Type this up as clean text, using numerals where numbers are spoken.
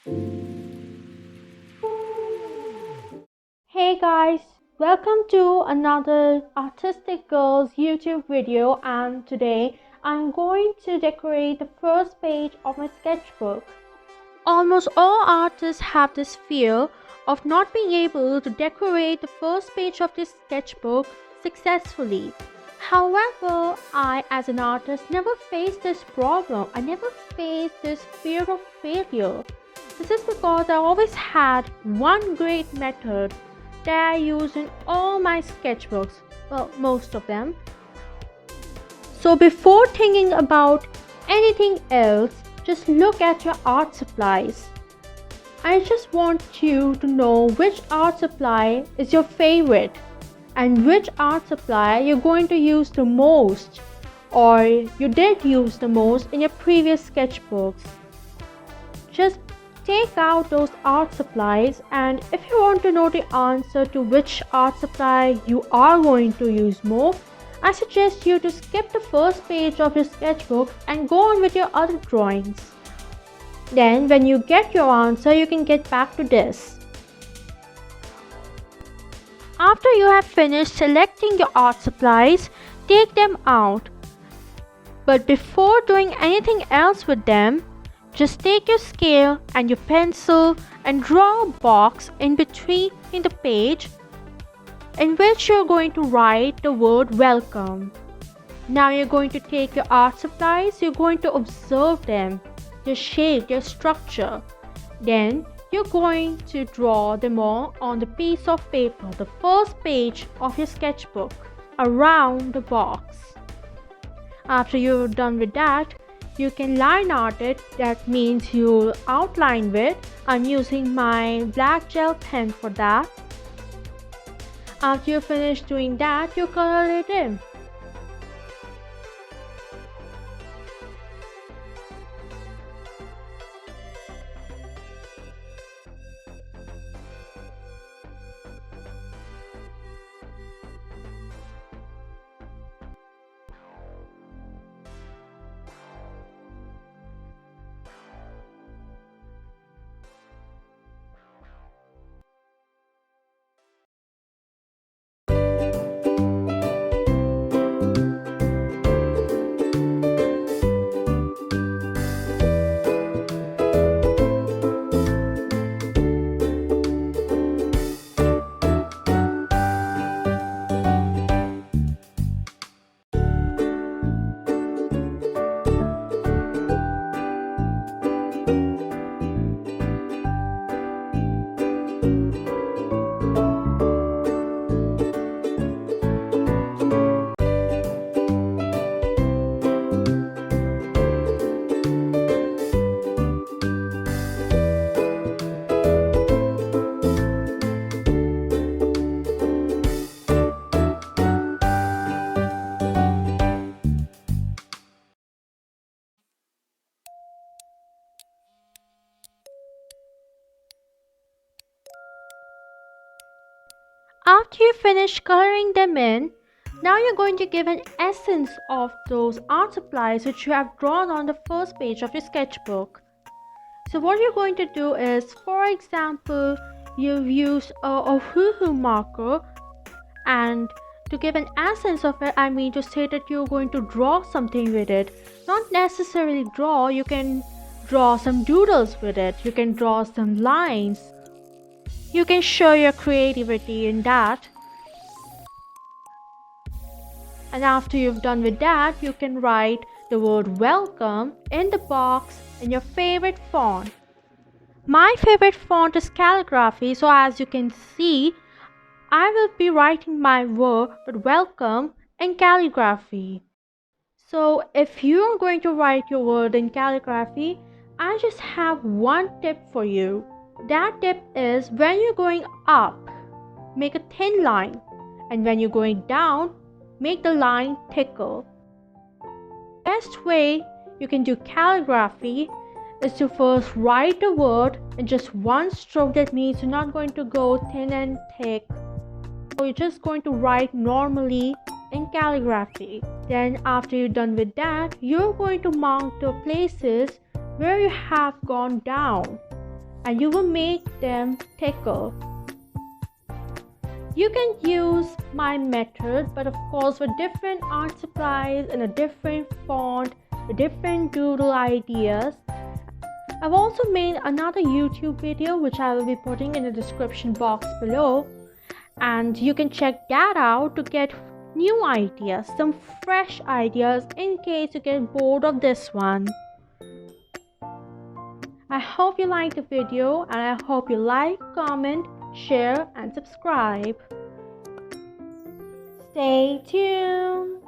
Hey guys, welcome to another Artistic Girls YouTube video, and today I'm going to decorate the first page of my sketchbook. Almost all artists have this fear of not being able to decorate the first page of this sketchbook successfully. However, I as an artist never faced this problem. I never faced this fear of failure. This is because I always had one great method that I use in all my sketchbooks, well, most of them. So before thinking about anything else, just look at your art supplies. I just want you to know which art supply is your favorite and which art supply you're going to use the most, or you did use the most in your previous sketchbooks. Just take out those art supplies, and if you want to know the answer to which art supply you are going to use more, I suggest you to skip the first page of your sketchbook and go on with your other drawings. Then when you get your answer, you can get back to this. After you have finished selecting your art supplies, take them out. But before doing anything else with them, just take your scale and your pencil and draw a box in between the page in which you're going to write the word welcome. Now you're going to take your art supplies, you're going to observe them, their shape, their structure. Then you're going to draw them all on the piece of paper, the first page of your sketchbook, around the box. After you're done with that, you can line art it. That means you'll outline with. I'm using my black gel pen for that. After you finish doing that, you color it in. After you finish coloring them in, now you're going to give an essence of those art supplies which you have drawn on the first page of your sketchbook. So what you're going to do is, for example, you've used a hoo-hoo marker, and to give an essence of it, I mean to say that you're going to draw something with it. Not necessarily draw, you can draw some doodles with it, you can draw some lines. You can show your creativity in that. And after you've done with that, you can write the word welcome in the box in your favorite font. My favorite font is calligraphy, so as you can see, I will be writing my word welcome in calligraphy. So if you are going to write your word in calligraphy, I just have one tip for you. That tip is, when you're going up, make a thin line, and when you're going down, make the line thicker. Best way you can do calligraphy is to first write the word in just one stroke. That means you're not going to go thin and thick. So you're just going to write normally in calligraphy. Then after you're done with that, you're going to mark the places where you have gone down. and you will make them tickle. You can use my method, but of course with different art supplies and a different font, with different doodle ideas. I've also made another YouTube video which I will be putting in the description box below, and you can check that out to get new ideas, some fresh ideas in case you get bored of this one. I hope you liked the video, and I hope you like, comment, share and subscribe. Stay tuned.